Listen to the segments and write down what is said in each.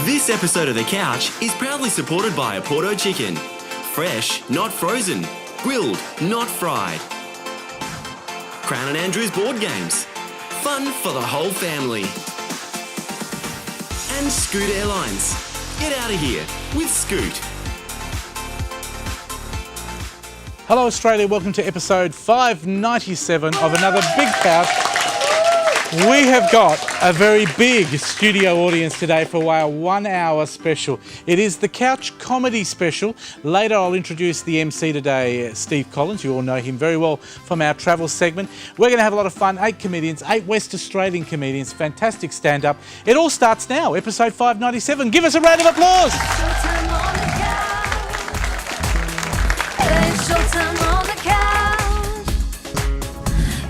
This episode of The Couch is proudly supported by Porto Chicken. Fresh, not frozen. Grilled, not fried. Crown and Andrews Board Games. Fun for the whole family. And Scoot Airlines. Get out of here with Scoot. Hello Australia, welcome to episode 597 of another Big Couch. We have got a very big studio audience today for our 1 hour special. It is the Couch Comedy Special. Later I'll introduce the MC today, Steve Collins. You all know him very well from our travel segment. We're going to have a lot of fun. 8 comedians, 8 West Australian comedians, fantastic stand-up. It all starts now, episode 597. Give us a round of applause. Showtime on the couch.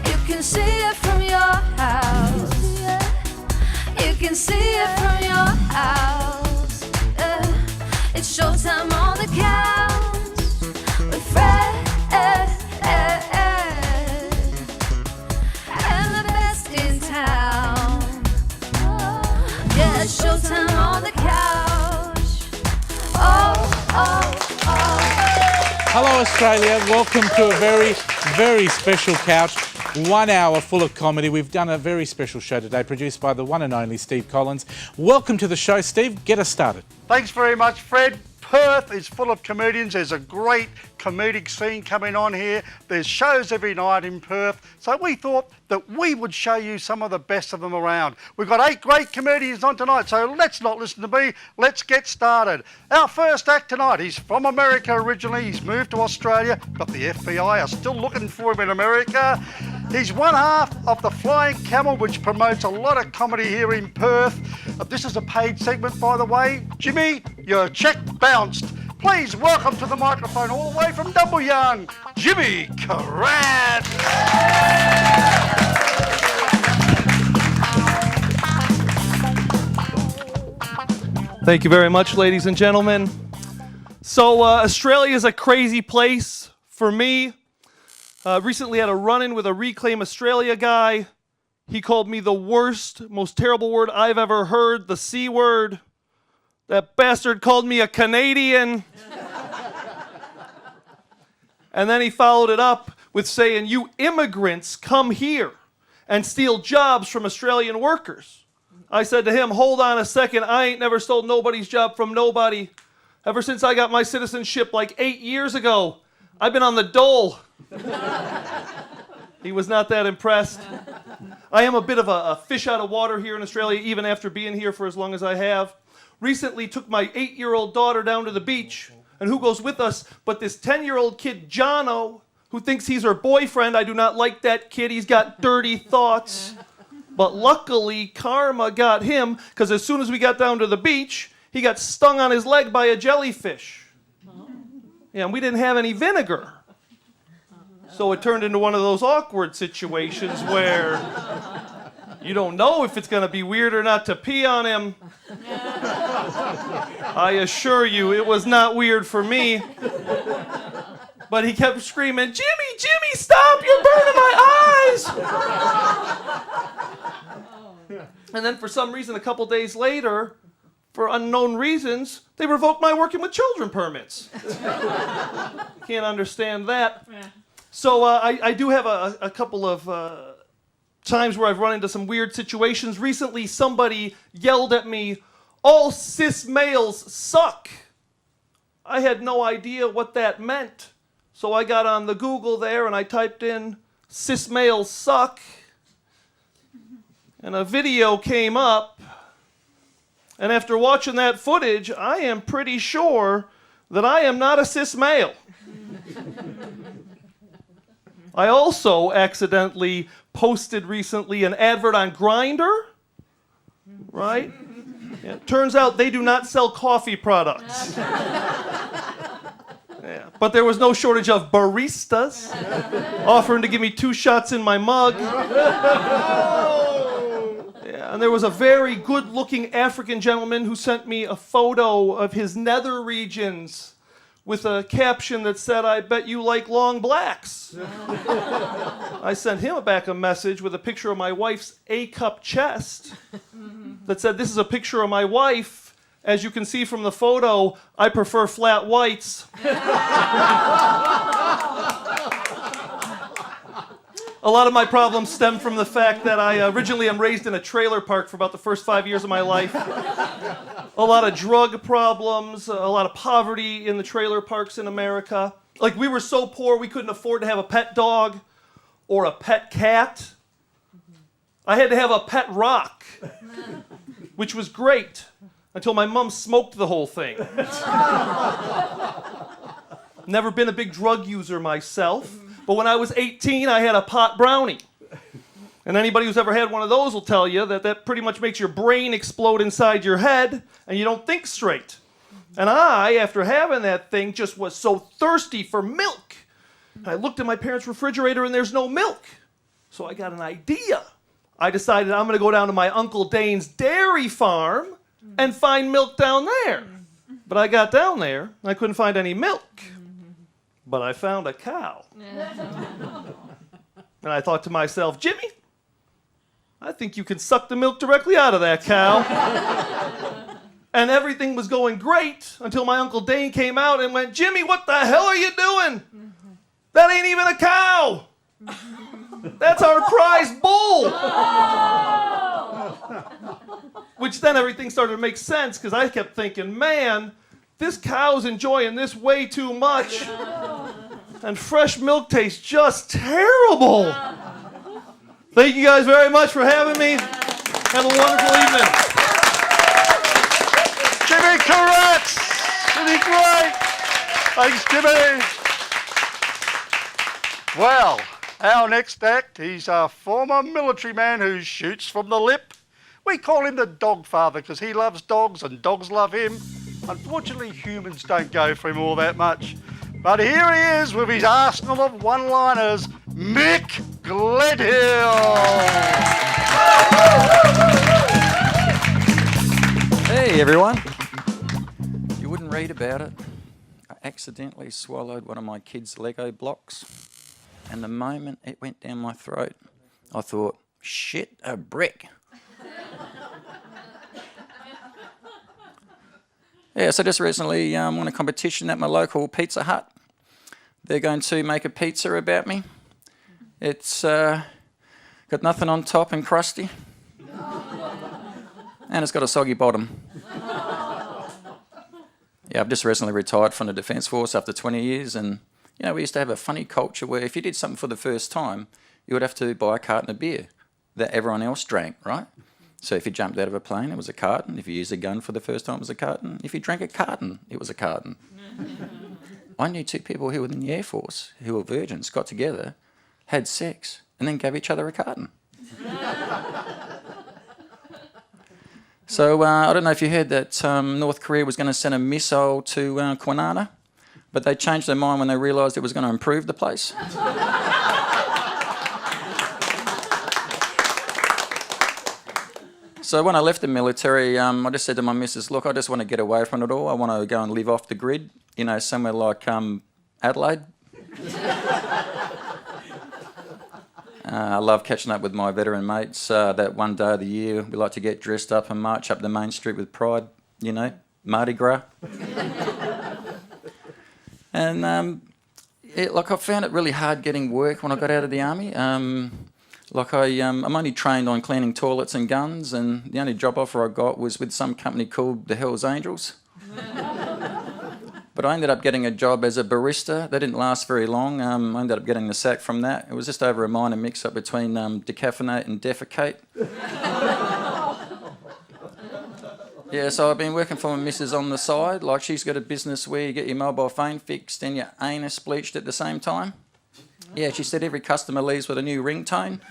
You can see it from your house. You can see it from your house. It's showtime on the couch with Fred and the best in town. Yeah, it's showtime on the couch. Oh. Hello Australia, welcome to a very, very special couch. 1 hour full of comedy. We've done a very special show today, produced by the one and only Steve Collins. Welcome to the show, Steve. Get us started. Thanks very much, Fred. Perth is full of comedians. There's a great comedic scene coming on here. There's shows every night in Perth. So we thought that we would show you some of the best of them around. We've got 8 great comedians on tonight, so let's not listen to me. Let's get started. Our first act tonight, he's from America originally. He's moved to Australia, but the FBI are still looking for him in America. He's one half of the Flying Camel, which promotes a lot of comedy here in Perth. This is a paid segment, by the way. Jimmy, your check bounced. Please welcome to the microphone all the way from Double Young, Jimmy Carrad. Thank you very much, ladies and gentlemen. So Australia is a crazy place for me. Recently had a run-in with a Reclaim Australia guy. He called me the worst, most terrible word I've ever heard, the C word. That bastard called me a Canadian. And then he followed it up with saying, "You immigrants come here and steal jobs from Australian workers." I said to him, "Hold on a second, I ain't never stole nobody's job from nobody. Ever since I got my citizenship like 8 years ago, I've been on the dole." He was not that impressed. I am a bit of a fish out of water here in Australia, even after being here for as long as I have. Recently took my 8-year-old daughter down to the beach, and who goes with us but this 10-year-old kid, Jono, who thinks he's her boyfriend. I do not like that kid. He's got dirty thoughts. But luckily, karma got him, because as soon as we got down to the beach, he got stung on his leg by a jellyfish. Yeah, and we didn't have any vinegar. So it turned into one of those awkward situations where you don't know if it's going to be weird or not to pee on him. I assure you, it was not weird for me. But he kept screaming, "Jimmy, Jimmy, stop! You're burning my eyes!" And then for some reason, a couple days later, for unknown reasons, they revoked my working with children permits. Can't understand that. So I do have a couple of times where I've run into some weird situations. Recently, somebody yelled at me, "All cis males suck." I had no idea what that meant. So I got on the Google there and I typed in "cis males suck." And a video came up. And after watching that footage, I am pretty sure that I am not a cis male. I also accidentally posted recently an advert on Grindr, right? Yeah, turns out they do not sell coffee products. Yeah, but there was no shortage of baristas offering to give me 2 shots in my mug. Yeah, and there was a very good-looking African gentleman who sent me a photo of his nether regions with a caption that said, "I bet you like long blacks." I sent him back a message with a picture of my wife's A-cup chest that said, "This is a picture of my wife, As you can see from the photo, I prefer flat whites. A lot of my problems stem from the fact that I originally am raised in a trailer park for about the first 5 years of my life. A lot of drug problems, a lot of poverty in the trailer parks in America. Like, we were so poor we couldn't afford to have a pet dog or a pet cat. I had to have a pet rock, which was great until my mom smoked the whole thing. Never been a big drug user myself, but when I was 18, I had a pot brownie. And anybody who's ever had one of those will tell you that that pretty much makes your brain explode inside your head and you don't think straight. And I, after having that thing, just was so thirsty for milk. And I looked at my parents' refrigerator and there's no milk. So I got an idea. I decided I'm going to go down to my Uncle Dane's dairy farm and find milk down there. But I got down there and I couldn't find any milk. But I found a cow. And I thought to myself, Jimmy, I think you can suck the milk directly out of that cow. And everything was going great until my Uncle Dane came out and went, Jimmy, what the hell are you doing? That ain't even a cow. That's our prize bull. Which then everything started to make sense because I kept thinking, man, this cow's enjoying this way too much. And fresh milk tastes just terrible. Thank you guys very much for having me. Have a wonderful evening. Jimmy Koretz! Jimmy, great! Thanks, Jimmy! Well, our next act, he's a former military man who shoots from the lip. We call him the dog father because he loves dogs and dogs love him. Unfortunately, humans don't go for him all that much. But here he is with his arsenal of one-liners, Mick Gledhill! Hey everyone. You wouldn't read about it. I accidentally swallowed one of my kids' Lego blocks, and the moment it went down my throat, I thought, shit, a brick. Yeah, so just recently won a competition at my local Pizza Hut. They're going to make a pizza about me. It's got nothing on top and crusty. And it's got a soggy bottom. Yeah, I've just recently retired from the Defence Force after 20 years, and you know, we used to have a funny culture where if you did something for the first time, you would have to buy a carton of beer that everyone else drank, right? So if you jumped out of a plane, it was a carton. If you used a gun for the first time, it was a carton. If you drank a carton, it was a carton. I knew two people who were in the Air Force, who were virgins, got together, had sex, and then gave each other a carton. So I don't know if you heard that North Korea was going to send a missile to Kwinana, but they changed their mind when they realised it was going to improve the place. So when I left the military, I just said to my missus, look, I just want to get away from it all. I want to go and live off the grid, you know, somewhere like Adelaide. I love catching up with my veteran mates. That one day of the year, we like to get dressed up and march up the main street with pride, you know, Mardi Gras. And I found it really hard getting work when I got out of the army. I'm only trained on cleaning toilets and guns, and the only job offer I got was with some company called the Hells Angels. But I ended up getting a job as a barista. That didn't last very long. I ended up getting the sack from that. It was just over a minor mix-up between decaffeinate and defecate. Yeah, so I've been working for my missus on the side. Like, she's got a business where you get your mobile phone fixed and your anus bleached at the same time. Yeah, she said every customer leaves with a new ringtone.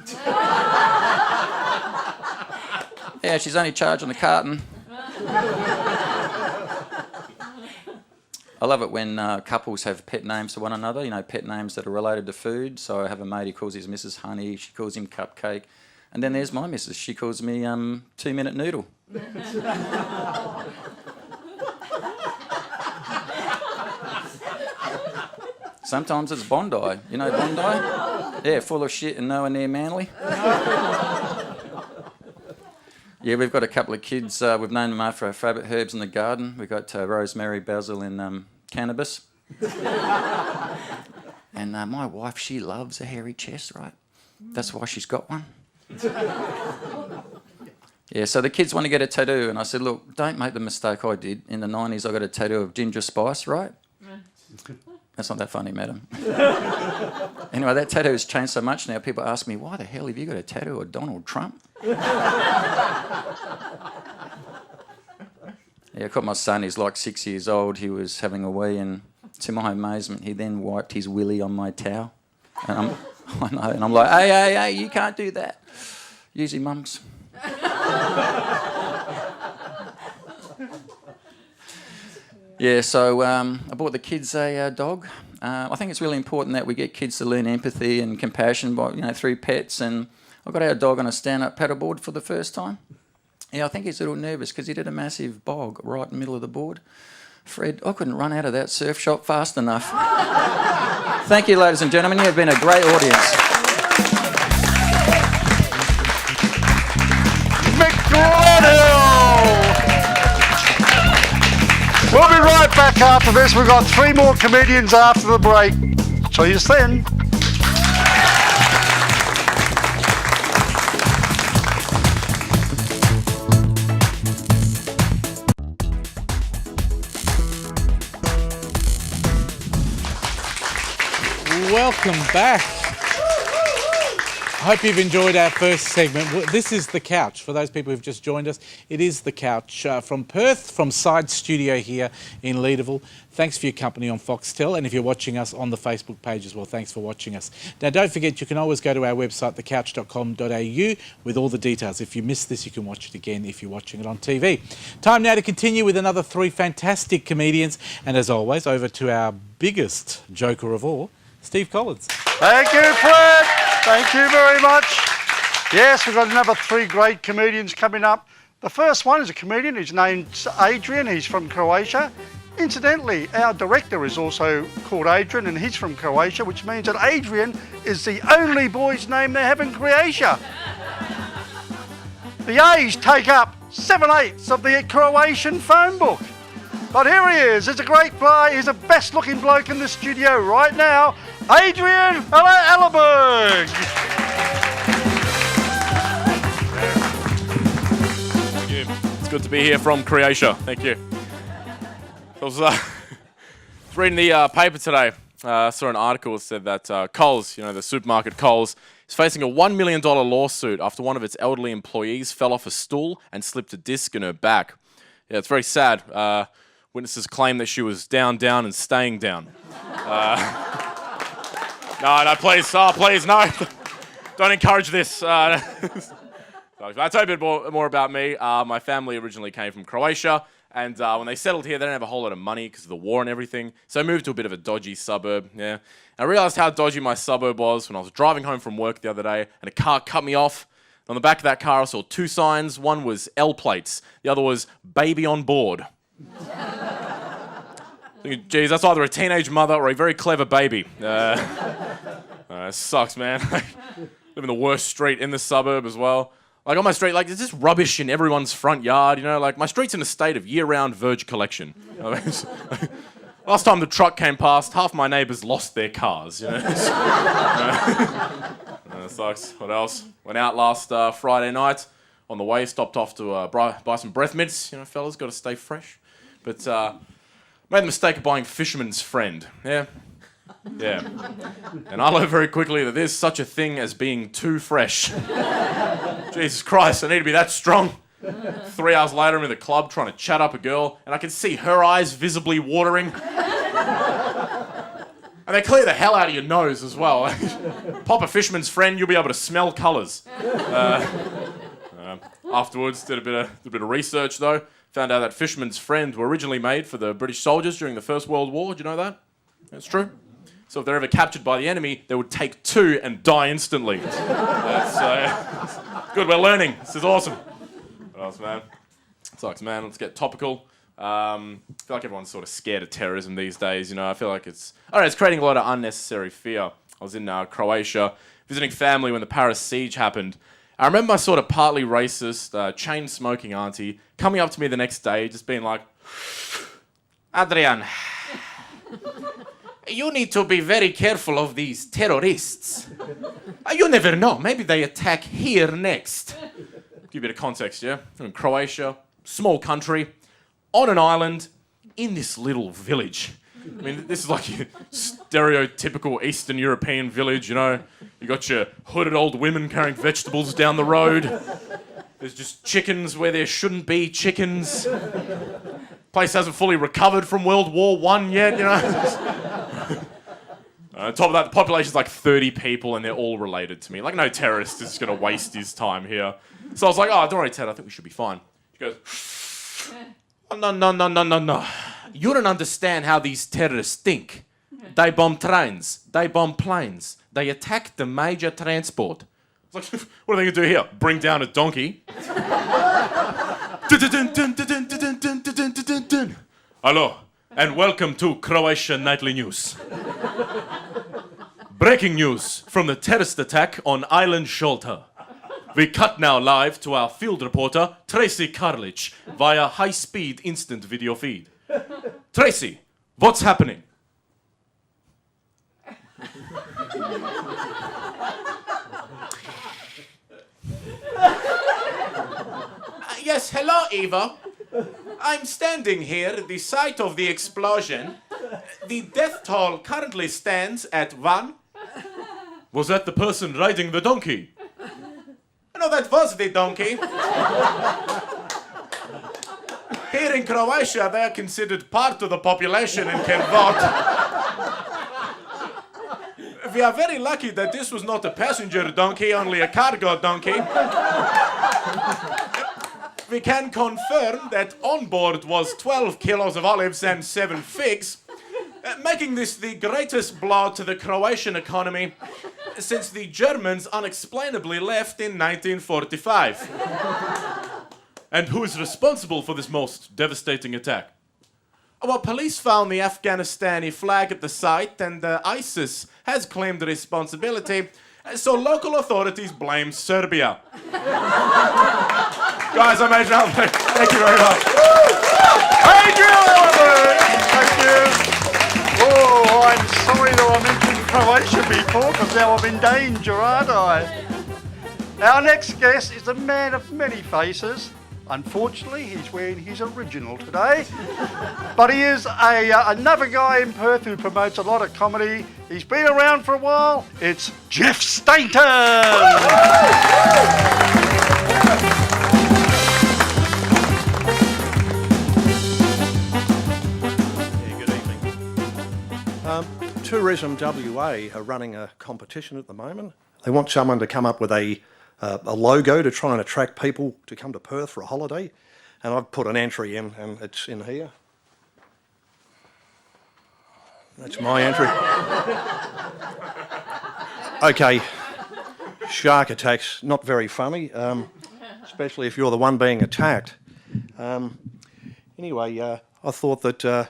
Yeah, she's only charging a carton. I love it when couples have pet names to one another, you know, pet names that are related to food. So I have a mate who calls his missus Honey, she calls him Cupcake. And then there's my missus, she calls me 2-minute Noodle. Sometimes it's Bondi. You know Bondi? Yeah, full of shit and nowhere near Manly. Yeah, we've got a couple of kids. We've named them after our favourite herbs in the garden. We've got rosemary, basil, and cannabis. And my wife, she loves a hairy chest, right? That's why she's got one. Yeah, so the kids want to get a tattoo, and I said, look, don't make the mistake I did. In the 90s, I got a tattoo of Ginger Spice, right? That's not that funny, madam. Anyway, that tattoo has changed so much now, people ask me, why the hell have you got a tattoo of Donald Trump? Yeah, I caught my son, he's like 6 years old, he was having a wee, and to my amazement, he then wiped his willy on my towel. And I'm like, hey, you can't do that. Use your mum's. Yeah, so I bought the kids a dog. I think it's really important that we get kids to learn empathy and compassion through pets. And I got our dog on a stand-up paddleboard for the first time. Yeah, I think he's a little nervous because he did a massive bog right in the middle of the board. Fred, I couldn't run out of that surf shop fast enough. Thank you, ladies and gentlemen. You have been a great audience. We'll be right back after this. We've got 3 more comedians after the break. See you then. Welcome back. I hope you've enjoyed our first segment. This is The Couch. For those people who've just joined us, it is The Couch from Perth, from Side Studio here in Leederville. Thanks for your company on Foxtel, and if you're watching us on the Facebook page as well, thanks for watching us. Now, don't forget, you can always go to our website, thecouch.com.au, with all the details. If you missed this, you can watch it again if you're watching it on TV. Time now to continue with another 3 fantastic comedians, and as always, over to our biggest joker of all, Steve Collins. Thank you, Fred. Thank you very much. Yes, we've got another 3 great comedians coming up. The first one is a comedian. His name's Adrian. He's from Croatia. Incidentally, our director is also called Adrian, and he's from Croatia, which means that Adrian is the only boy's name they have in Croatia. The A's take up 7/8 of the Croatian phone book. But here he is. He's a great guy. He's the best-looking bloke in the studio right now. Adrian Ellerberg. Thank you. It's good to be here from Croatia. Thank you. I was reading the paper today. I saw an article that said that Coles, the supermarket Coles, is facing a $1 million lawsuit after one of its elderly employees fell off a stool and slipped a disc in her back. Yeah, it's very sad. Witnesses claim that she was down, and staying down. No, please, no. Don't encourage this. I'll tell you a bit more about me. My family originally came from Croatia, and when they settled here, they didn't have a whole lot of money because of the war and everything, so I moved to a bit of a dodgy suburb, yeah. And I realised how dodgy my suburb was when I was driving home from work the other day, and a car cut me off. On the back of that car, I saw 2 signs. One was L plates. The other was baby on board. Thinking, geez, that's either a teenage mother or a very clever baby. It sucks, man. Live in the worst street in the suburb as well. Like on my street, there's just rubbish in everyone's front yard, my street's in a state of year-round Verge collection. Last time the truck came past, half my neighbours lost their cars, It sucks. What else? Went out last Friday night. On the way, stopped off to buy some breath mints. Fellas, got to stay fresh. But made the mistake of buying Fisherman's Friend. Yeah. And I learned very quickly that there's such a thing as being too fresh. Jesus Christ, I need to be that strong. 3 hours later, I'm in the club trying to chat up a girl, and I can see her eyes visibly watering. And they clear the hell out of your nose as well. Pop a Fisherman's Friend, you'll be able to smell colours. Afterwards, did a bit of research though. Found out that Fisherman's Friend were originally made for the British soldiers during the First World War. Did you know that? That's true. So if they're ever captured by the enemy, they would take 2 and die instantly. That's good, we're learning. This is awesome. What else, man? Sucks, man. Let's get topical. I feel like everyone's sort of scared of terrorism these days. I feel like it's creating a lot of unnecessary fear. I was in Croatia visiting family when the Paris siege happened, I remember my sort of partly racist, chain-smoking auntie coming up to me the next day, just being like, Adrian, you need to be very careful of these terrorists. You never know, maybe they attack here next. Give you a bit of context, yeah? I'm in Croatia, small country, on an island, in this little village. I mean, this is like your stereotypical Eastern European village, you know? You got your hooded old women carrying vegetables down the road. There's just chickens where there shouldn't be chickens. Place hasn't fully recovered from World War I yet, you know? On top of that, the population's like 30 people and they're all related to me. Like, no terrorist is going to waste his time here. So I was like, oh, don't worry, Ted, I think we should be fine. She goes, oh, no. You don't understand how these terrorists think. They bomb trains. They bomb planes. They attack the major transport. It's like, what are they going to do here? Bring down a donkey? Hello, and welcome to Croatia Nightly News. Breaking news from the terrorist attack on Island Sholta. We cut now live to our field reporter, Tracy Karlich, via high-speed instant video feed. Tracy, what's happening? Yes, hello, Eva. I'm standing here at the site of the explosion. The death toll currently stands at 1. Was that the person riding the donkey? No, that was the donkey. Here in Croatia, they are considered part of the population and can vote. We are very lucky that this was not a passenger donkey, only a cargo donkey. We can confirm that on board was 12 kilos of olives and 7 figs, making this the greatest blow to the Croatian economy since the Germans unexplainably left in 1945. And who is responsible for this most devastating attack? Well, police found the Afghanistani flag at the site and ISIS has claimed the responsibility, so local authorities blame Serbia. Guys, I'm Adrian Albert. Thank you very much. Adrian Albert! Thank you. Oh, I'm sorry that I mentioned Croatia before, because now I'm in danger, aren't I? Our next guest is a man of many faces. Unfortunately, he's wearing his original today. But he is another guy in Perth who promotes a lot of comedy. He's been around for a while. It's Jeff Stainton! Tourism WA are running a competition at the moment. They want someone to come up with a logo to try and attract people to come to Perth for a holiday. And I've put an entry in, and it's in here. That's my entry. Okay, shark attacks, not very funny, especially if you're the one being attacked. Anyway, I thought that,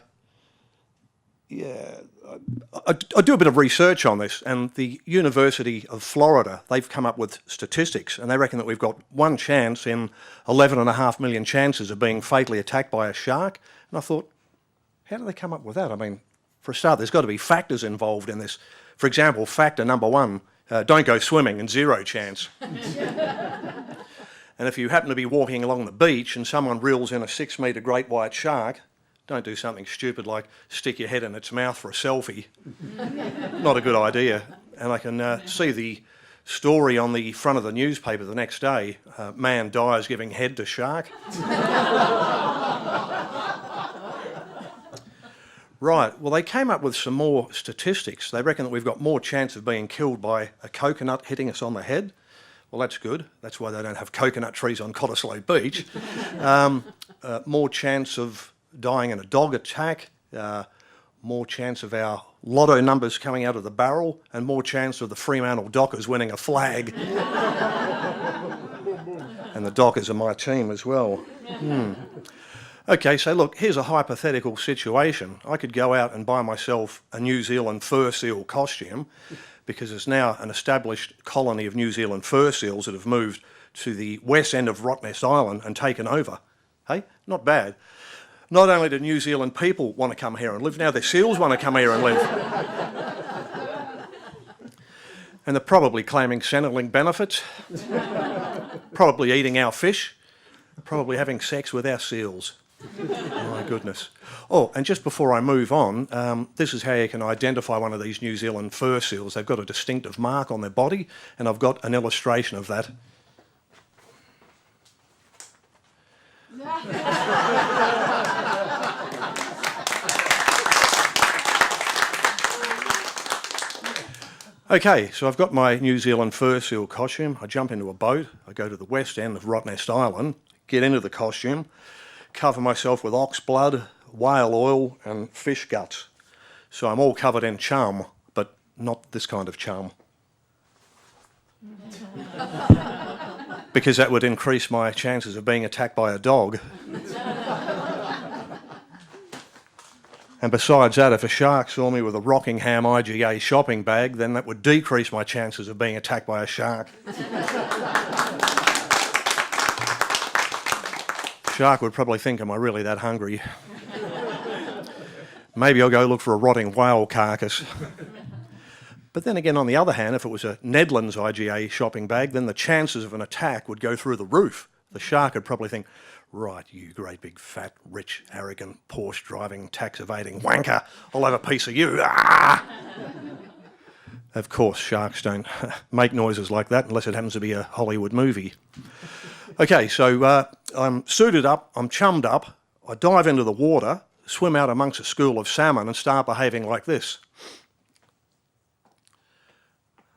I do a bit of research on this, and the University of Florida, they've come up with statistics, and they reckon that we've got 1 chance in 11.5 million chances of being fatally attacked by a shark. And I thought, how do they come up with that? I mean, for a start, there's got to be factors involved in this. For example, factor number 1, don't go swimming and 0 chance. And if you happen to be walking along the beach and someone reels in a 6-metre great white shark, don't do something stupid like stick your head in its mouth for a selfie. Not a good idea. And I can see the story on the front of the newspaper the next day. Man dies giving head to shark. Right, well, they came up with some more statistics. They reckon that we've got more chance of being killed by a coconut hitting us on the head. Well, that's good. That's why they don't have coconut trees on Cottesloe Beach. More chance of dying in a dog attack, more chance of our lotto numbers coming out of the barrel, and more chance of the Fremantle Dockers winning a flag. And the Dockers are my team as well. Okay, so look, here's a hypothetical situation. I could go out and buy myself a New Zealand fur seal costume, because there's now an established colony of New Zealand fur seals that have moved to the west end of Rottnest Island and taken over. Hey, not bad. Not only do New Zealand people want to come here and live, now their seals want to come here and live. And they're probably claiming Centrelink benefits, probably eating our fish, probably having sex with our seals. Oh, my goodness. Oh, and just before I move on, this is how you can identify one of these New Zealand fur seals. They've got a distinctive mark on their body, and I've got an illustration of that. Okay, so I've got my New Zealand fur seal costume. I jump into a boat, I go to the west end of Rottnest Island, get into the costume, cover myself with ox blood, whale oil and fish guts. So I'm all covered in chum, but not this kind of chum. Because that would increase my chances of being attacked by a dog. And besides that, if a shark saw me with a Rockingham IGA shopping bag, then that would decrease my chances of being attacked by a shark. Shark would probably think, am I really that hungry? Maybe I'll go look for a rotting whale carcass. But then again, on the other hand, if it was a Nedlands IGA shopping bag, then the chances of an attack would go through the roof. The shark would probably think, right, you great big fat, rich, arrogant, Porsche driving, tax evading wanker, I'll have a piece of you. Ah! Of course, sharks don't make noises like that unless it happens to be a Hollywood movie. Okay, so I'm suited up, I'm chummed up, I dive into the water, swim out amongst a school of salmon and start behaving like this.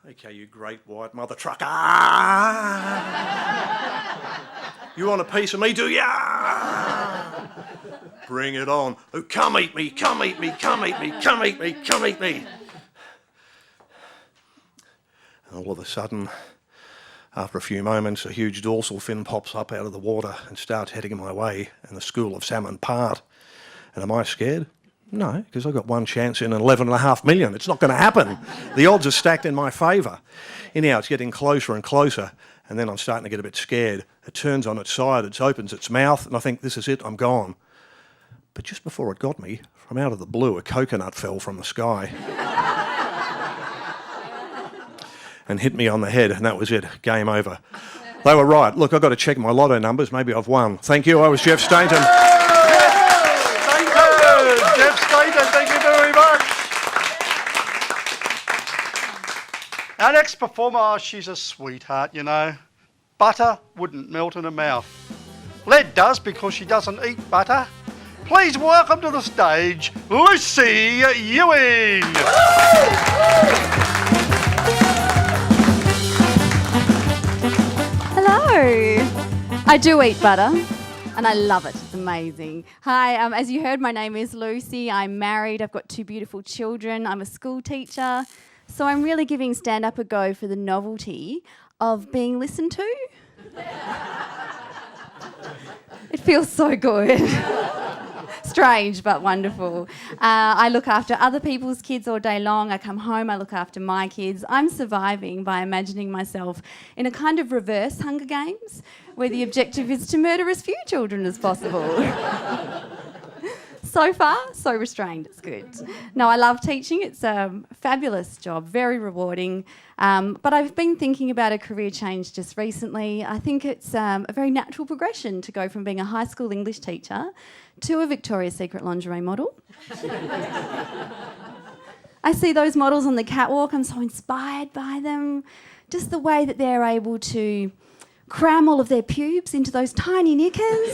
Okay, you great white mother trucker. You want a piece of me, do ya? Bring it on. Oh, come eat me, come eat me, come eat me, come eat me, come eat me. And all of a sudden, after a few moments, a huge dorsal fin pops up out of the water and starts heading my way, and the school of salmon part. And am I scared? No, because I've got one chance in 11.5 million. It's not going to happen. The odds are stacked in my favour. Anyhow, it's getting closer and closer, and then I'm starting to get a bit scared. It turns on its side, it opens its mouth, and I think, this is it, I'm gone. But just before it got me, from out of the blue, a coconut fell from the sky and hit me on the head, and that was it, game over. They were right. Look, I've got to check my lotto numbers. Maybe I've won. Thank you. I was Jeff Stainton. Thank you, Jeff Stainton. Thank you very much. Our next performer, oh, she's a sweetheart, you know. Butter wouldn't melt in her mouth. Lead does because she doesn't eat butter. Please welcome to the stage, Lucy Ewing. Hello. I do eat butter and I love it. It's amazing. Hi, as you heard, my name is Lucy. I'm married. I've got 2 beautiful children. I'm a school teacher. So I'm really giving stand-up a go for the novelty of being listened to. It feels so good. Strange, but wonderful. I look after other people's kids all day long. I come home, I look after my kids. I'm surviving by imagining myself in a kind of reverse Hunger Games, where the objective is to murder as few children as possible. So far, so restrained, it's good. No, I love teaching. It's a fabulous job, very rewarding. But I've been thinking about a career change just recently. I think it's a very natural progression to go from being a high school English teacher to a Victoria's Secret lingerie model. I see those models on the catwalk. I'm so inspired by them. Just the way that they're able to cram all of their pubes into those tiny knickers.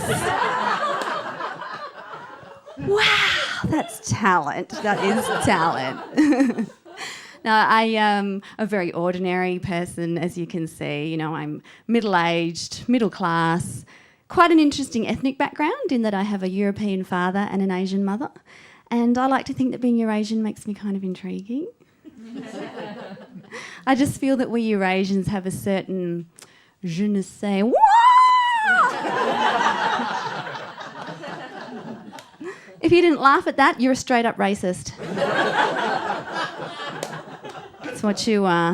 Wow, that's talent. That is talent. Now, I am a very ordinary person, as you can see. You know, I'm middle-aged, middle class, quite an interesting ethnic background in that I have a European father and an Asian mother. And I like to think that being Eurasian makes me kind of intriguing. I just feel that we Eurasians have a certain je ne sais quoi. If you didn't laugh at that, you're a straight up racist. That's what you are.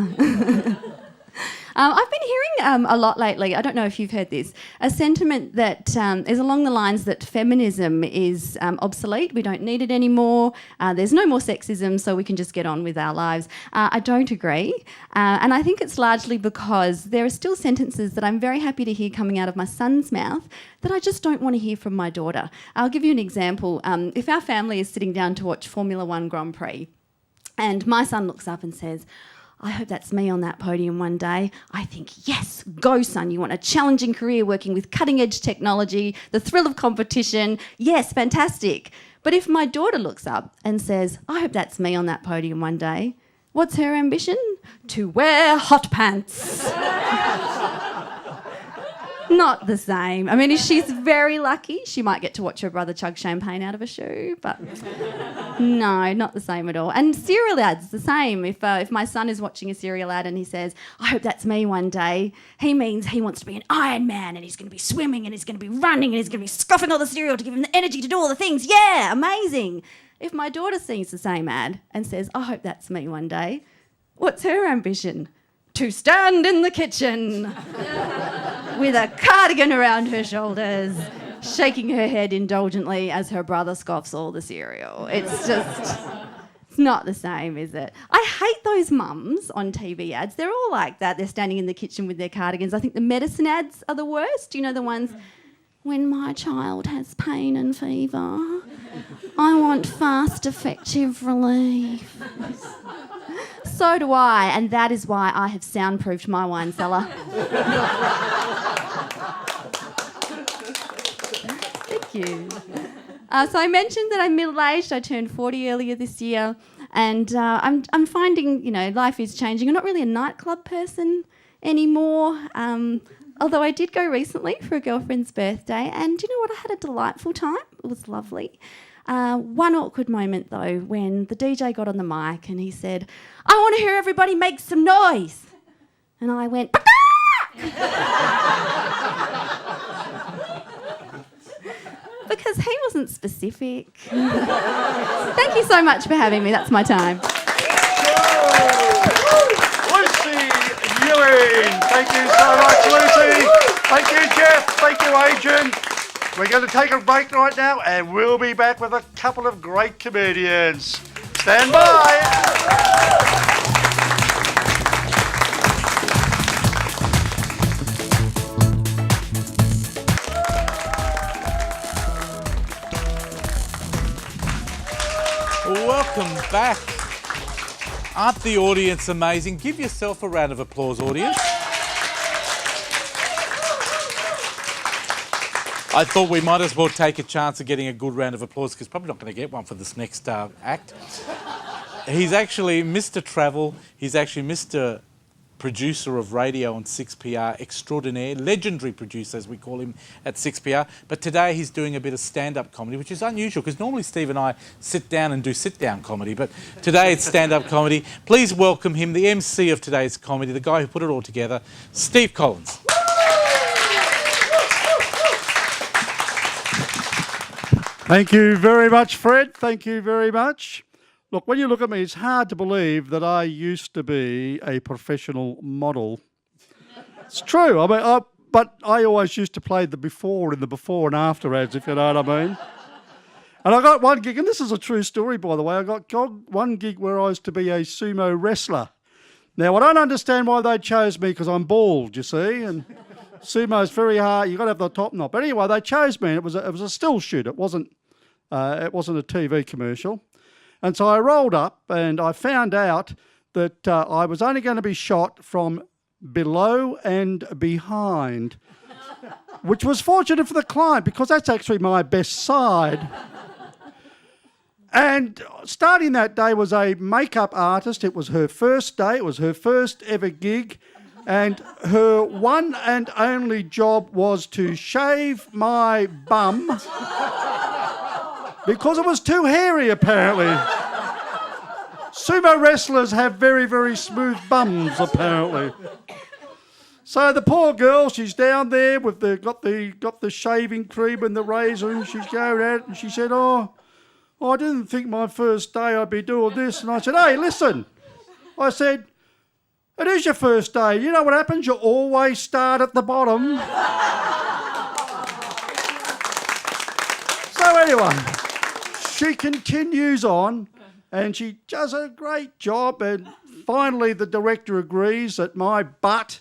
I've been hearing a lot lately, I don't know if you've heard this, a sentiment that is along the lines that feminism is obsolete, we don't need it anymore, there's no more sexism, so we can just get on with our lives. I don't agree, and I think it's largely because there are still sentences that I'm very happy to hear coming out of my son's mouth that I just don't want to hear from my daughter. I'll give you an example. If our family is sitting down to watch Formula One Grand Prix, and my son looks up and says, I hope that's me on that podium one day. I think, yes, go son, you want a challenging career working with cutting edge technology, the thrill of competition. Yes, fantastic. But if my daughter looks up and says, I hope that's me on that podium one day, what's her ambition? To wear hot pants. Not the same. I mean, if she's very lucky, she might get to watch her brother chug champagne out of a shoe, but no, not the same at all. And cereal ads, the same. If my son is watching a cereal ad and he says, I hope that's me one day, he means he wants to be an Iron Man and he's going to be swimming and he's going to be running and he's going to be scoffing all the cereal to give him the energy to do all the things. Yeah, amazing. If my daughter sees the same ad and says, I hope that's me one day, what's her ambition? To stand in the kitchen with a cardigan around her shoulders, shaking her head indulgently as her brother scoffs all the cereal. It's not the same, is it? I hate those mums on TV ads. They're all like that. They're standing in the kitchen with their cardigans. I think the medicine ads are the worst. You know, the ones, when my child has pain and fever, I want fast, effective relief. So do I, and that is why I have soundproofed my wine cellar. Thank you. So I mentioned that I'm middle-aged. I turned 40 earlier this year, and I'm finding, you know, life is changing. I'm not really a nightclub person anymore, although I did go recently for a girlfriend's birthday, and you know what? I had a delightful time. It was lovely. One awkward moment, though, when the DJ got on the mic and he said, I want to hear everybody make some noise. And I went, because he wasn't specific. Thank you so much for having me. That's my time. Lucy Ewing. Thank you so much, Lucy. Thank you, Jeff. Thank you, Adrian. We're going to take a break right now and we'll be back with a couple of great comedians. Stand by. Welcome back. Aren't the audience amazing? Give yourself a round of applause, audience. I thought we might as well take a chance of getting a good round of applause because probably not going to get one for this next act. He's actually Mr. Travel. He's actually Mr. Producer of radio on 6PR extraordinaire, legendary producer as we call him at 6PR. But today he's doing a bit of stand-up comedy, which is unusual because normally Steve and I sit down and do sit-down comedy, but today it's stand-up comedy. Please welcome him, the MC of today's comedy, the guy who put it all together, Steve Collins. Thank you very much, Fred. Thank you very much. Look, when you look at me, it's hard to believe that I used to be a professional model. It's true. I mean, but I always used to play the before in the before and after ads, if you know what I mean. And I got one gig, and this is a true story, by the way. I got one gig where I was to be a sumo wrestler. Now, I don't understand why they chose me because I'm bald, you see, and sumo's very hard. You've got to have the top knot. But anyway, they chose me, and it was a still shoot. It wasn't a TV commercial. And so I rolled up and I found out that I was only going to be shot from below and behind, which was fortunate for the client because that's actually my best side. And starting that day was a makeup artist. It was her first day. It was her first ever gig. And her one and only job was to shave my bum because it was too hairy, apparently. Sumo wrestlers have very, very smooth bums, apparently. So the poor girl, she's down there with got the shaving cream and the razor, and she's going out, and she said, "Oh, I didn't think my first day I'd be doing this." And I said, "Hey, listen," I said, It is your first day. You know what happens? You always start at the bottom. So anyway, she continues on and she does a great job, and finally the director agrees that my butt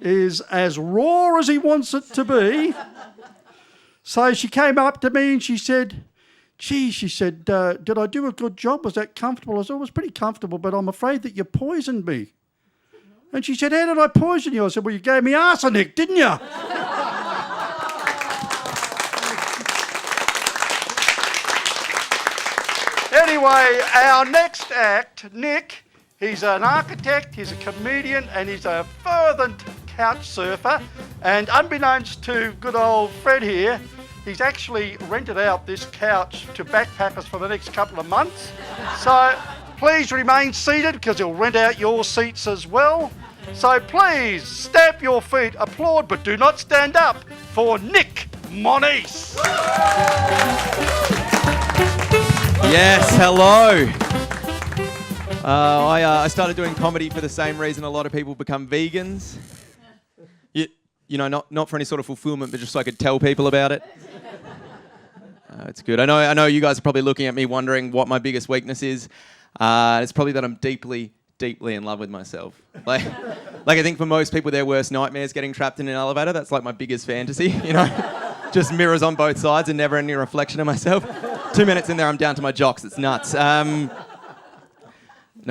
is as raw as he wants it to be. So she came up to me and she said, "Gee," she said, "did I do a good job? Was that comfortable?" I said, "It was pretty comfortable, but I'm afraid that you poisoned me." And she said, "How did I poison you?" I said, "Well, you gave me arsenic, didn't you?" Anyway, our next act, Nick, he's an architect, he's a comedian, and he's a fervent couch surfer. And unbeknownst to good old Fred here, he's actually rented out this couch to backpackers for the next couple of months. So please remain seated because he'll rent out your seats as well. So please stamp your feet, applaud, but do not stand up for Nick Moniz. Yes, hello. I started doing comedy for the same reason a lot of people become vegans. You know, not for any sort of fulfillment, but just so I could tell people about it. It's good. I know you guys are probably looking at me wondering what my biggest weakness is. It's probably that I'm deeply in love with myself. Like I think for most people, their worst nightmare is getting trapped in an elevator. That's like my biggest fantasy, you know? Just mirrors on both sides and never any reflection of myself. 2 minutes in there, I'm down to my jocks. It's nuts. No,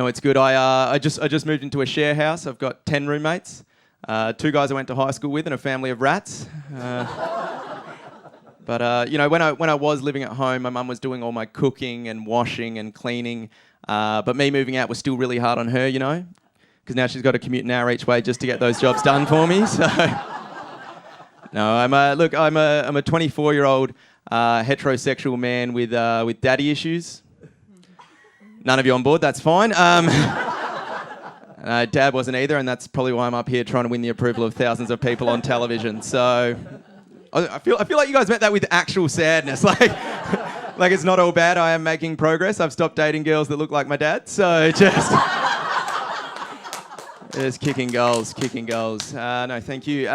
it's good. I just moved into a share house. I've got 10 roommates, 2 guys I went to high school with, and a family of rats. But you know, when I was living at home, my mum was doing all my cooking and washing and cleaning. But me moving out was still really hard on her, you know, because now she's got to commute an hour each way just to get those jobs done for me. So, no, I'm a 24-year-old heterosexual man with daddy issues. None of you on board, that's fine. Dad wasn't either, and that's probably why I'm up here trying to win the approval of thousands of people on television. So I feel like you guys met that with actual sadness. Like it's not all bad. I am making progress. I've stopped dating girls that look like my dad. So just kicking goals. No, thank you.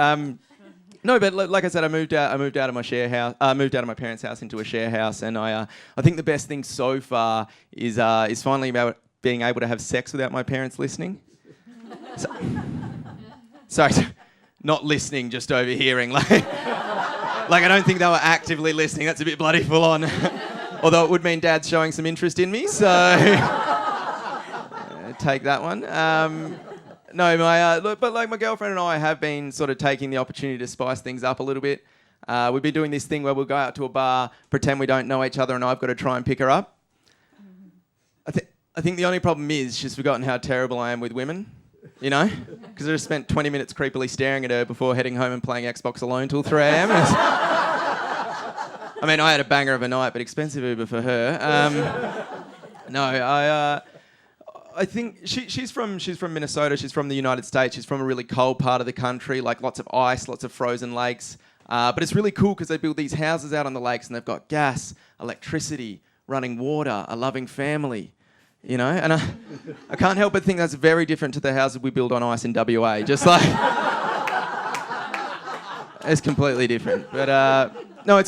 No, but like I said, I moved out of my share house. Moved out of my parents' house into a share house, and I think the best thing so far is finally about being able to have sex without my parents listening. Sorry, not listening, just overhearing. Like I don't think they were actively listening. That's a bit bloody full on. Although it would mean Dad's showing some interest in me, so take that one. No, but like my girlfriend and I have been sort of taking the opportunity to spice things up a little bit. We've been doing this thing where we'll go out to a bar, pretend we don't know each other, and I've got to try and pick her up. I think the only problem is she's forgotten how terrible I am with women, you know? Because I just spent 20 minutes creepily staring at her before heading home and playing Xbox alone till 3 a.m. I mean, I had a banger of a night, but expensive Uber for her. I think she's from Minnesota. She's from the United States. She's from a really cold part of the country, like lots of ice, lots of frozen lakes. But it's really cool because they build these houses out on the lakes and they've got gas, electricity, running water, a loving family, you know? And I can't help but think that's very different to the houses we build on ice in WA. Just like... it's completely different. But... No,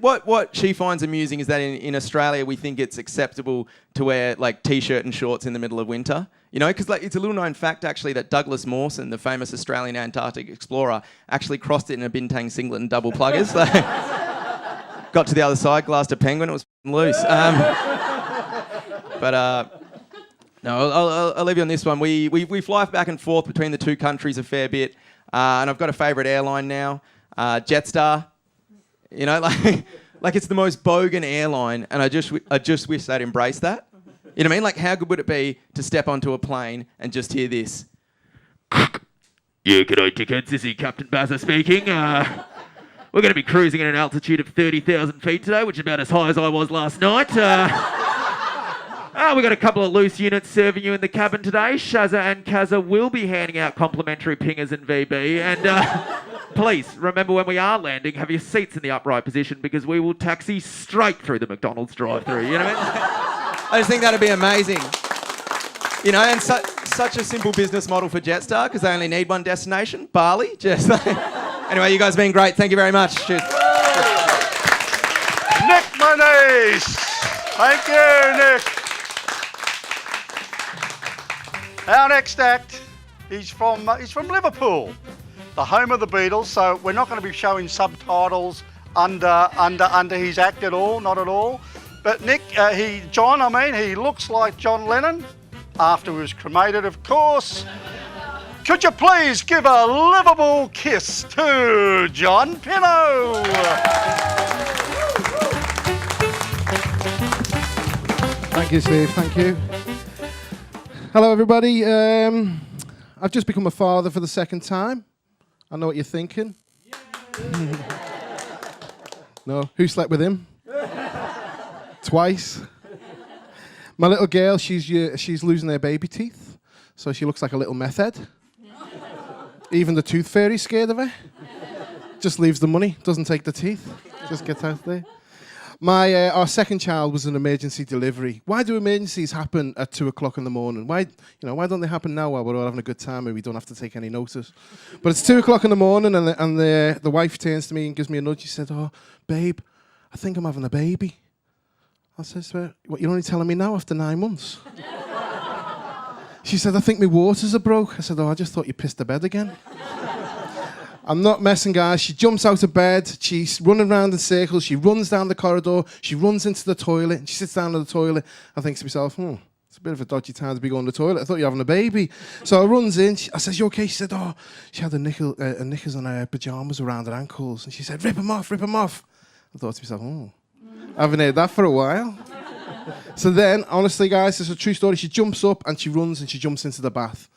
what she finds amusing is that in Australia we think it's acceptable to wear like t-shirt and shorts in the middle of winter. You know, because like it's a little known fact actually that Douglas Mawson, the famous Australian Antarctic explorer, actually crossed it in a bintang singlet and double pluggers. Got to the other side, glassed a penguin, it was loose. No, I'll leave you on this one. We fly back and forth between the two countries a fair bit, and I've got a favourite airline now, Jetstar. You know, like it's the most bogan airline, and I just wish they'd embrace that. You know what I mean? Like, how good would it be to step onto a plane and just hear this? Yeah, g'day dickheads, this is Captain Bazza speaking. We're going to be cruising at an altitude of 30,000 feet today, which is about as high as I was last night. We've got a couple of loose units serving you in the cabin today. Shazza and Kazza will be handing out complimentary pingers and VB. And please, remember when we are landing, have your seats in the upright position because we will taxi straight through the McDonald's drive-thru. You know what I mean? I just think that'd be amazing. You know, and such a simple business model for Jetstar because they only need one destination, Bali. Just anyway, you guys have been great. Thank you very much. Cheers. Nick Moniz. Thank you, Nick. Our next act, he's from Liverpool, the home of the Beatles. So we're not going to be showing subtitles under his act at all, not at all. But Nick, he looks like John Lennon after he was cremated, of course. Could you please give a livable kiss to John Pinno? Thank you, Steve. Thank you. Hello, everybody. I've just become a father for the second time. I know what you're thinking. No, who slept with him? Twice. My little girl, she's losing her baby teeth, so she looks like a little meth head. Even the tooth fairy's scared of her. Just leaves the money, doesn't take the teeth. Just gets out there. Our second child was an emergency delivery. Why do emergencies happen at 2 o'clock in the morning? Why don't they happen now while we're all having a good time and we don't have to take any notice? But it's 2 o'clock in the morning and the wife turns to me and gives me a nudge. She said, "Oh, babe, I think I'm having a baby." I said, "What, you're only telling me now after 9 months?" She said, "I think my waters are broke." I said, "Oh, I just thought you pissed the bed again." I'm not messing, guys. She jumps out of bed. She's running around in circles. She runs down the corridor. She runs into the toilet. And she sits down in the toilet. I think to myself, it's a bit of a dodgy time to be going to the toilet. I thought you were having a baby. So I runs in. I says, "You okay?" She said, "Oh, she had a knickers on her pyjamas around her ankles." And she said, "Rip them off, rip them off." I thought to myself, I haven't heard that for a while. So then, honestly, guys, it's a true story. She jumps up and she runs and she jumps into the bath.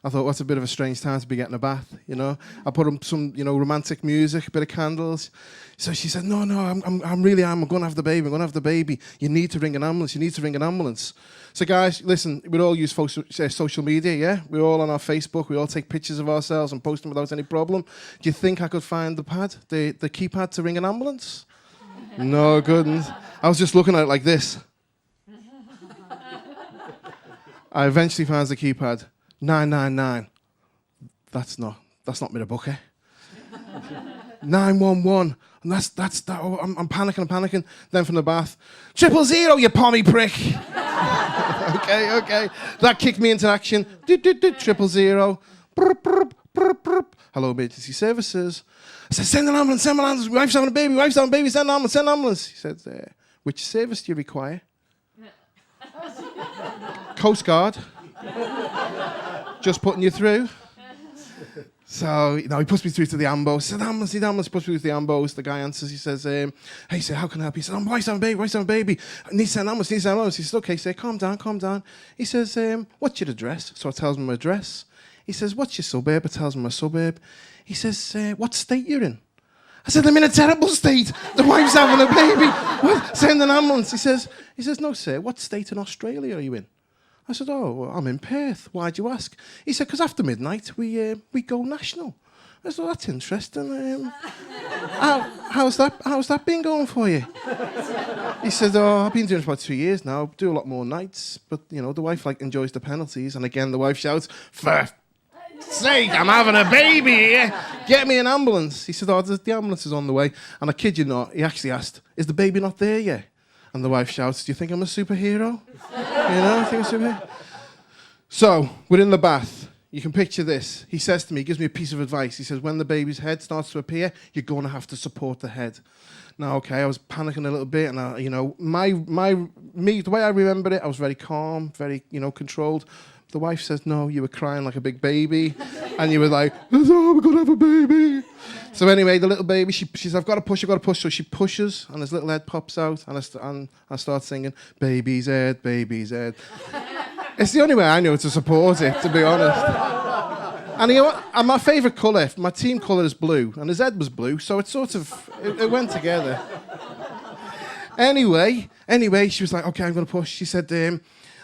I thought, what's a bit of a strange time to be getting a bath, you know? I put on some, romantic music, a bit of candles. So she said, no, I'm going to have the baby. I'm going to have the baby. You need to ring an ambulance. You need to ring an ambulance. So guys, listen, we all use social media, yeah? We're all on our Facebook. We all take pictures of ourselves and post them without any problem. Do you think I could find the pad, the keypad to ring an ambulance? No, couldn't. I was just looking at it like this. I eventually found the keypad. 999. That's not me to book, eh? 911. And that's that. Oh, I'm panicking. Then from the bath, 000, you pommy prick. Okay. That kicked me into action. 000. Hello, emergency services. I said, send an ambulance. My wife's having a baby. Send an ambulance. He said, which service do you require? Coast Guard. Just putting you through. So, he puts me through to the ambos. He said, ambulance, puts me through to the ambos. The guy answers, he says, hey, sir, how can I help you? He said, wife's having a baby. I need to send an ambulance, He said, okay, sir, calm down. He says, what's your address? So I tells him my address. He says, what's your suburb? I tells him my suburb. He says, what state you're in? I said, I'm in a terrible state. The wife's having a baby. What? Send an ambulance. He says, no, sir, what state in Australia are you in? I said, well, I'm in Perth. Why'd you ask? He said, because after midnight, we go national. I said, that's interesting. How's that been going for you? He said, I've been doing it for about 2 years now. Do a lot more nights. But, the wife enjoys the penalties. And again, the wife shouts, for sake, I'm having a baby here. Get me an ambulance. He said, the ambulance is on the way. And I kid you not, he actually asked, is the baby not there yet? And the wife shouts, do you think I'm a superhero? I think I'm a superhero. So, we're in the bath. You can picture this. He says to me, he gives me a piece of advice. He says, when the baby's head starts to appear, you're going to have to support the head. Now, okay, I was panicking a little bit, and the way I remembered it, I was very calm, very, controlled. The wife says, no, you were crying like a big baby, and you were like, oh, we're going to have a baby. So anyway, the little baby, she says, I've got to push. So she pushes, and his little head pops out, and I start singing, baby's head, baby's head. It's the only way I know to support it, to be honest. And and my favourite colour, my team colour is blue, and his head was blue, so it went together. Anyway, she was like, okay, I'm going to push. She said,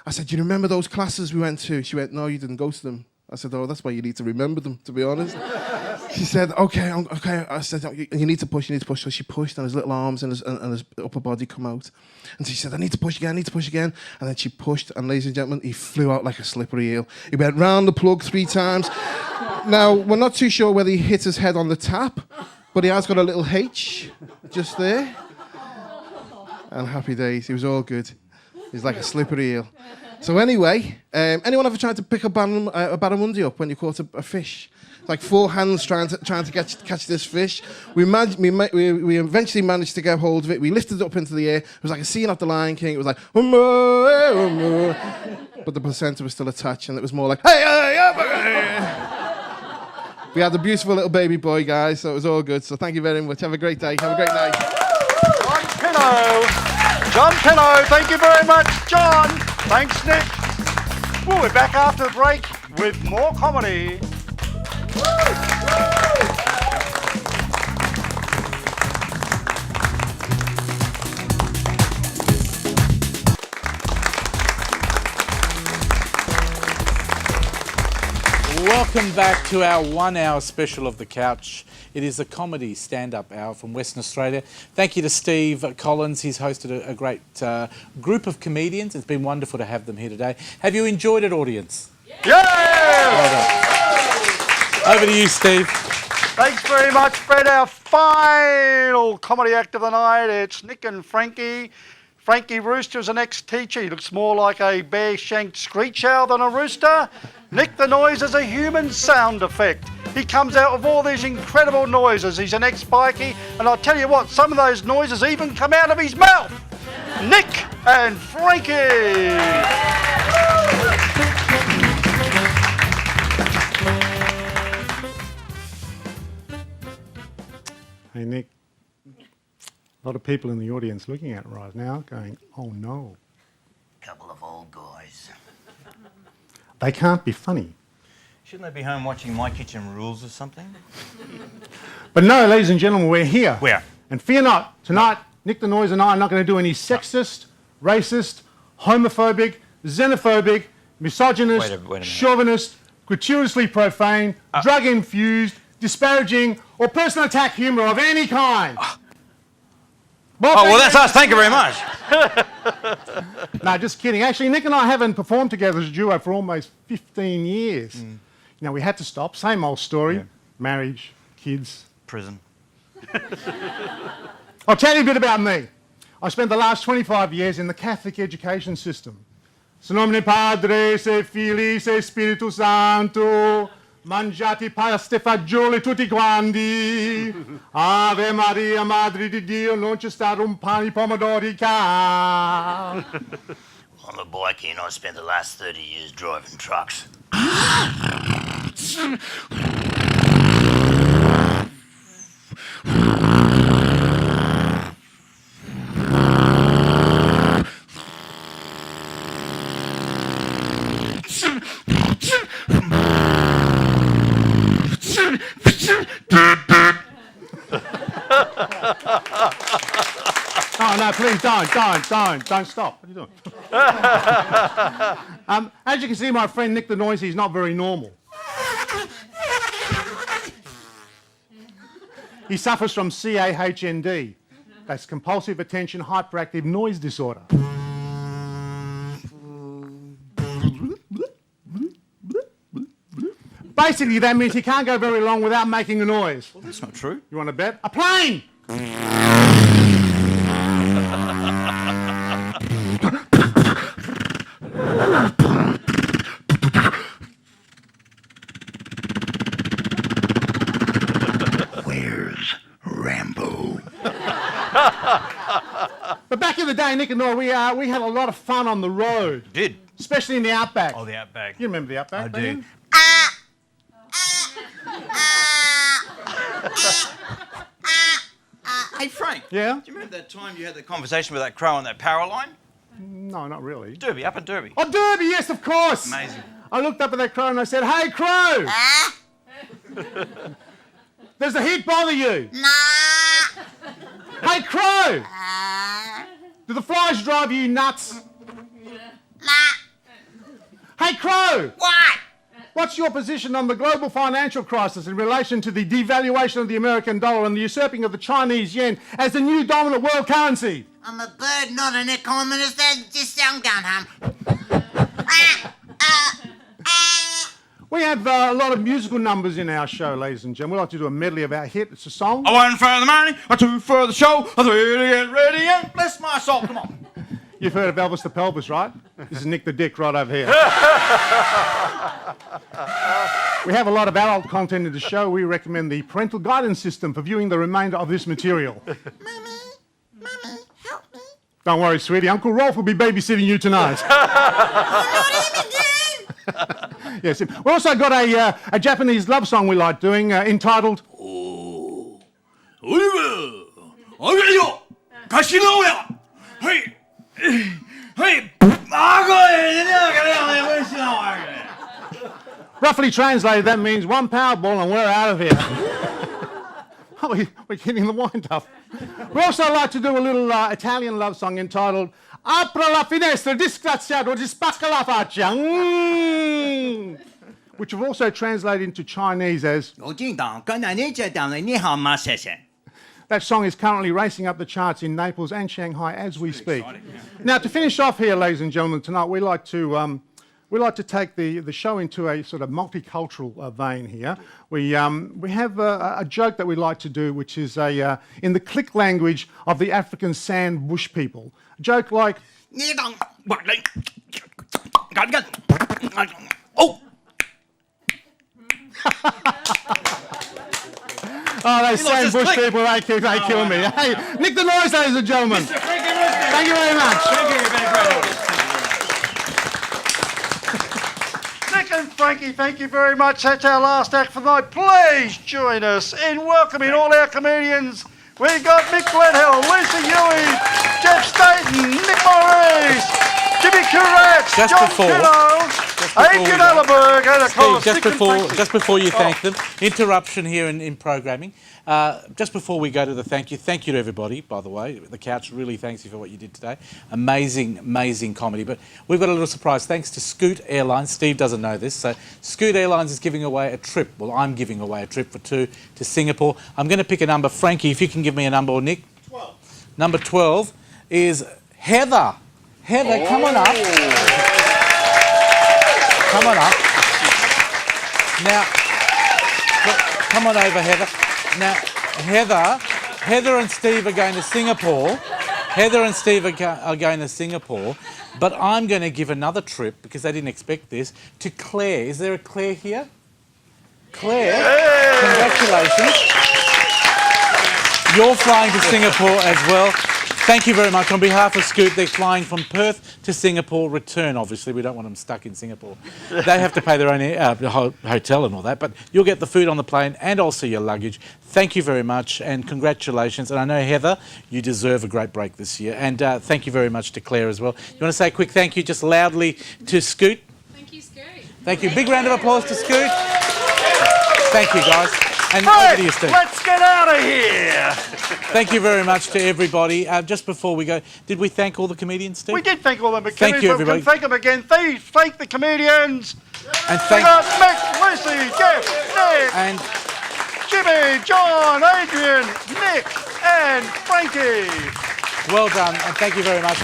I said, do you remember those classes we went to? She went, no, you didn't go to them. I said, oh, that's why you need to remember them, to be honest. She said, okay. I said, you need to push. So she pushed, and his little arms and his upper body come out. And she said, I need to push again. And then she pushed, and ladies and gentlemen, he flew out like a slippery eel. He went round the plug 3 times. Now, we're not too sure whether he hit his head on the tap, but he has got a little H just there. And happy days. He was all good. He's like a slippery eel. So anyway, anyone ever tried to pick a barramundi up when you caught a fish? Like 4 hands trying to catch this fish. We eventually managed to get hold of it. We lifted it up into the air. It was like a scene off The Lion King. It was like, but the placenta was still attached, and it was more like, hey. We had a beautiful little baby boy, guys, so it was all good. So thank you very much. Have a great day. Have a great night. John Pinot, thank you very much, John. Thanks, Nick. Well, we're back after the break with more comedy. Welcome back to our 1 hour special of The Couch. It is a comedy stand-up hour from Western Australia. Thank you to Steve Collins. He's hosted a great group of comedians. It's been wonderful to have them here today. Have you enjoyed it, audience? Yeah! Well done. Over to you, Steve. Thanks very much, Fred. Our final comedy act of the night. It's Nick and Frankie. Frankie Rooster is an ex-teacher. He looks more like a bare-shanked screech owl than a rooster. Nick the Noise is a human sound effect. He comes out with all these incredible noises. He's an ex-bikie, and I'll tell you what, some of those noises even come out of his mouth. Nick and Frankie. Hey, Nick. A lot of people in the audience looking at it right now going, oh no. Couple of old guys. They can't be funny. Shouldn't they be home watching My Kitchen Rules or something? But no, ladies and gentlemen, we're here. Where? And fear not, tonight, Nick the Noise and I are not going to do any sexist, racist, homophobic, xenophobic, misogynist, Wait a minute. chauvinist, gratuitously profane, drug-infused, disparaging, or personal attack humour of any kind. Well, that's us. Thank you very much. No, just kidding. Actually, Nick and I haven't performed together as a duo for almost 15 years. You know, we had to stop. Same old story. Yeah. Marriage, kids. Prison. I'll tell you a bit about me. I spent the last 25 years in the Catholic education system. Se nomine Padre, se Filii, se Spiritus Sancto, mangiati pasta fagioli tutti quanti. Ave Maria, Madre di Dio, non ci sta un pane pomodori ca. I'm a bikie and I spent the last 30 years driving trucks. Oh, no, please don't stop. What are you doing? As you can see, my friend Nick the Noisy is not very normal. He suffers from CAHND. That's compulsive attention hyperactive noise disorder. Basically, that means he can't go very long without making a noise. Well, that's not true. You want to bet? A plane! Where's Rambo? But back in the day, Nick and I, we had a lot of fun on the road. Did? Especially in the outback. Oh, the Outback. You remember the outback? I do. Hey, Frank. Yeah? Do you remember that time you had the conversation with that crow on that power line? No, not really. Derby, up at Derby. Oh, Derby, yes, of course. Amazing. I looked up at that crow and I said, hey, crow! Does the heat bother you? Nah. Hey, crow! Do the flies drive you nuts? Nah. Hey, crow! What? What's your position on the global financial crisis in relation to the devaluation of the American dollar and the usurping of the Chinese yen as the new dominant world currency? I'm a bird, not an economist. Just I'm going home. We have a lot of musical numbers in our show, ladies and gentlemen. We like to do a medley of our hit. It's a song. One for the money, a two for the show, a three to get ready and bless my soul. Come on. You've heard of Elvis the Pelvis, right? This is Nick the Dick right over here. We have a lot of adult content in the show. We recommend the parental guidance system for viewing the remainder of this material. Mummy, help me. Don't worry, sweetie. Uncle Rolf will be babysitting you tonight. Yes. We also got a Japanese love song we like doing entitled Roughly translated, that means one Powerball and we're out of here. Oh, we're getting the wind up. We also like to do a little Italian love song entitled Apra la finestra, disgraziato, di spacca la faccia. Which we've also translated into Chinese as... That song is currently racing up the charts in Naples and Shanghai as we speak. Now, to finish off here, ladies and gentlemen, tonight we like to take the show into a sort of multicultural vein here. We have a joke that we like to do, which is in the click language of the African Sand Bush people. A joke like... Oh! Oh, those Sand Bush people, they kill me. Hey, Nick the Noise, ladies and gentlemen. Thank you very much. Thank you, you've been a great audience. Nick and Frankie, thank you very much. That's our last act for the night. Please join us in welcoming all our comedians. We've got Mick Gledhill, Lisa Huey, Jeff Staten, Nick Maurice, Jimmy Kuratz, John Kiddo, Adrian Ellerberg, and of course... Steve, just before you thank them, interruption here in programming. Just before we go to the thank you to everybody, by the way. The Couch really thanks you for what you did today. Amazing, amazing comedy. But we've got a little surprise thanks to Scoot Airlines. Steve doesn't know this. So Scoot Airlines is giving away a trip. Well, I'm giving away a trip for two to Singapore. I'm going to pick a number. Frankie, if you can give me a number, or Nick. 12. Number 12 is Heather. Heather, come on up. Come on up. Now, look, come on over, Heather. Now, Heather and Steve are going to Singapore. Heather and Steve are going to Singapore, but I'm going to give another trip, because they didn't expect this, to Claire. Is there a Claire here? Claire, congratulations. You're flying to Singapore as well. Thank you very much. On behalf of Scoot, they're flying from Perth to Singapore, return, obviously. We don't want them stuck in Singapore. They have to pay their own hotel and all that, but you'll get the food on the plane and also your luggage. Thank you very much and congratulations. And I know, Heather, you deserve a great break this year. And thank you very much to Claire as well. You want to say a quick thank you just loudly to Scoot? Thank you, Scoot. Thank you. Big round of applause to Scoot. Thank you, guys. And Right, over to you, Steve. let's get out of here. Thank you very much to everybody. Just before we go, did we thank all the comedians, Steve? We did thank all the comedians. Thank you, everybody. We can thank them again. Thank the comedians. And We thank got Mick, Lucy, Jeff, Nick, and Jimmy, John, Adrian, Nick, and Frankie. well done, and thank you very much.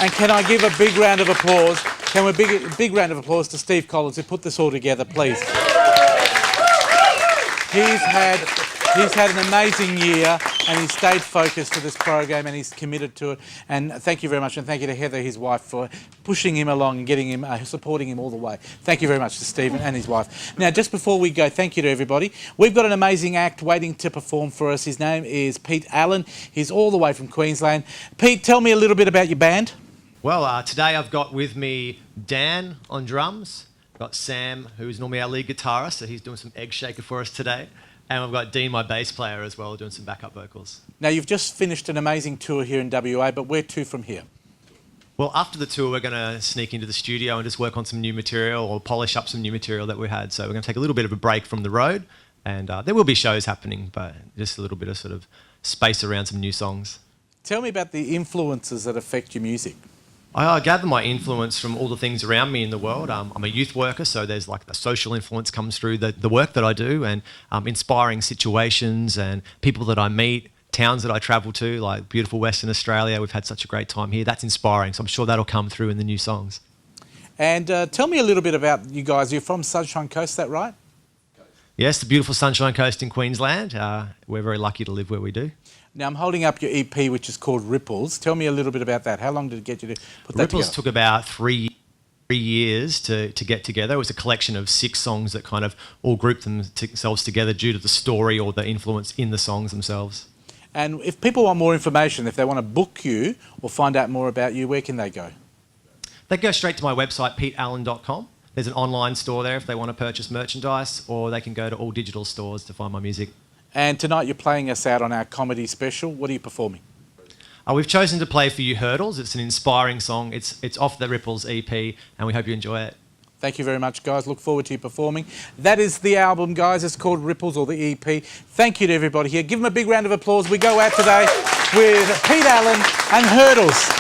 And can I give a big round of applause? Can we big round of applause to Steve Collins, who put this all together, please? He's had an amazing year, and he's stayed focused to this program, and he's committed to it. And thank you very much, and thank you to Heather, his wife, for pushing him along and getting him, supporting him all the way. Thank you very much to Stephen and his wife. Now, just before we go, thank you to everybody. We've got an amazing act waiting to perform for us. His name is Pete Allen. He's all the way from Queensland. Pete, tell me a little bit about your band. Well, today I've got with me Dan on drums. I've got Sam, who's normally our lead guitarist, so he's doing some egg shaker for us today. And we've got Dean, my bass player, as well, doing some backup vocals. Now, you've just finished an amazing tour here in WA, but where to from here? Well, after the tour, we're going to sneak into the studio and just work on some new material or polish up some new material that we had. So we're going to take a little bit of a break from the road, and there will be shows happening, but just a little bit of sort of space around some new songs. Tell me about the influences that affect your music. I gather my influence from all the things around me in the world. I'm a youth worker, so there's like the social influence comes through the work that I do, and inspiring situations and people that I meet, towns that I travel to, like beautiful Western Australia. We've had such a great time here. That's inspiring, so I'm sure that'll come through in the new songs. And tell me a little bit about you guys. You're from Sunshine Coast, is that right? Yes, the beautiful Sunshine Coast in Queensland. We're very lucky to live where we do. Now, I'm holding up your EP, which is called Ripples. Tell me a little bit about that. How long did it get you to put that Ripples together? took about 3 years to get together. It was a collection of 6 songs that kind of all grouped themselves together due to the story or the influence in the songs themselves. And if people want more information, if they want to book you or find out more about you, where can they go? They go straight to my website, peteallen.com. There's an online store there if they want to purchase merchandise, or they can go to all digital stores to find my music. And tonight you're playing us out on our comedy special. What are you performing? We've chosen to play for you Hurdles. It's an inspiring song. It's off the Ripples EP, and we hope you enjoy it. Thank you very much, guys. Look forward to you performing. That is the album, guys. It's called Ripples, or the EP. Thank you to everybody here. Give them a big round of applause. We go out today with Pete Allen and Hurdles.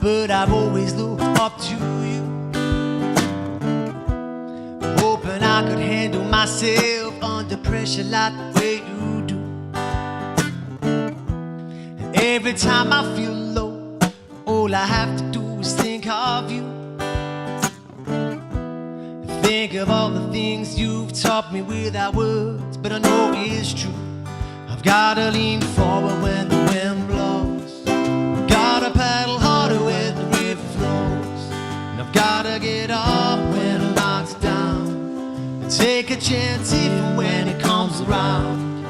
But I've always looked up to you, hoping I could handle myself under pressure like the way you do. And every time I feel low, all I have to do is think of you. Think of all the things you've taught me without words, but I know it's true. I've gotta lean forward when the wind blows, gotta paddle harder when the river flows, and I've gotta get up when it knocks down, and take a chance even when it comes around.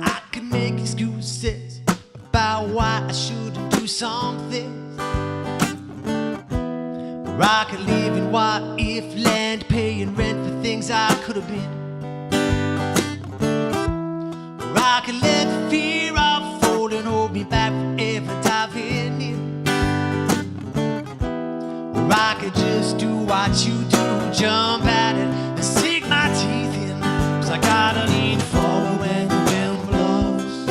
I can make excuses about why I shouldn't do something, or I could live in what-if land, paying rent for things I could have been. Or I could let the fear of falling hold me back forever, diving in. Or I could just do what you do, jump at it and sink my teeth in. 'Cause I gotta lean forward when the wind blows,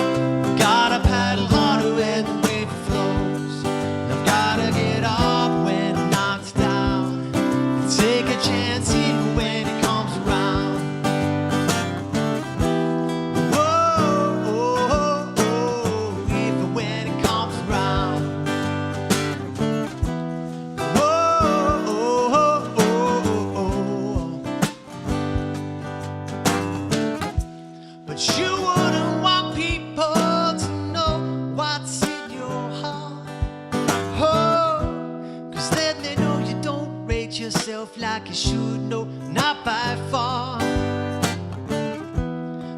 gotta paddle harder when the wave flows, and I've gotta get up when it knocks down, and take a chance even when it comes around. But you wouldn't want people to know what's in your heart. Oh, 'cause then they know you don't rate yourself like you should, no, not by far.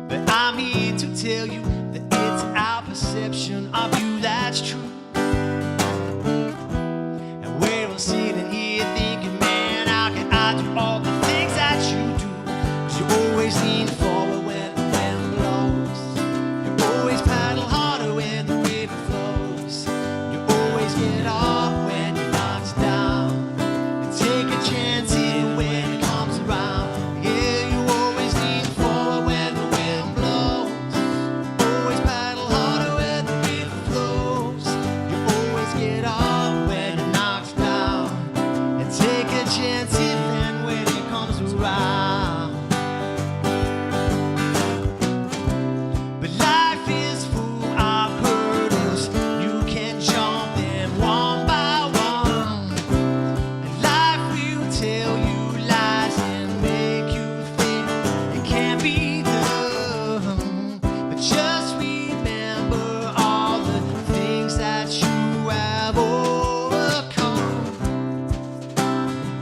But I'm here to tell you that it's our perception of you that's true. And we're all sitting here thinking, man, how can I do all the things that you do? 'Cause you always lean forward when the wind blows, you always paddle harder when the river flows, you always get up when it knocks down, and take a chance even when it comes around. Yeah, you always lean forward when the wind blows, always paddle harder when the river flows, you always get up when it knocks down, and take a chance even when it comes around. But life is full of hurdles, you can jump them one by one, and life will tell you lies and make you think it can't be done. But just remember all the things that you have overcome.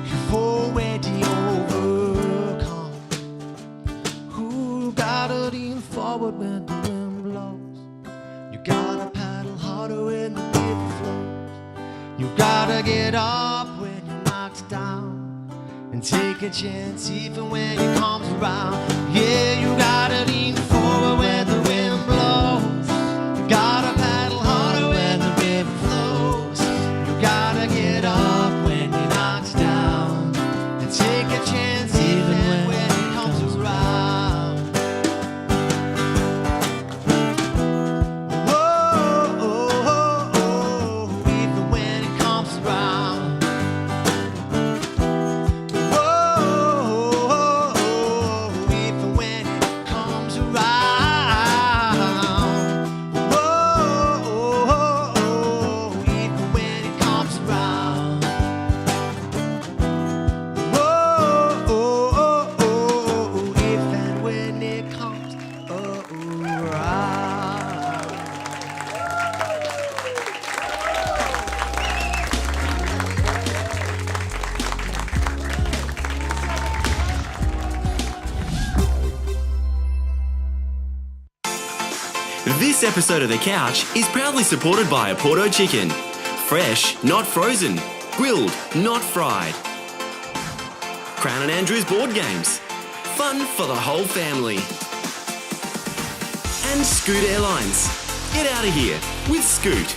You've already overcome. Who gotta lean forward when the wind blows, you gotta paddle harder when the river flows, you gotta get up when you're knocked down, and take a chance even when it comes around. Yeah, you gotta This episode of The Couch is proudly supported by Porto Chicken. Fresh, not frozen. Grilled, not fried. Crown and Andrews Board Games. Fun for the whole family. And Scoot Airlines. Get out of here with Scoot.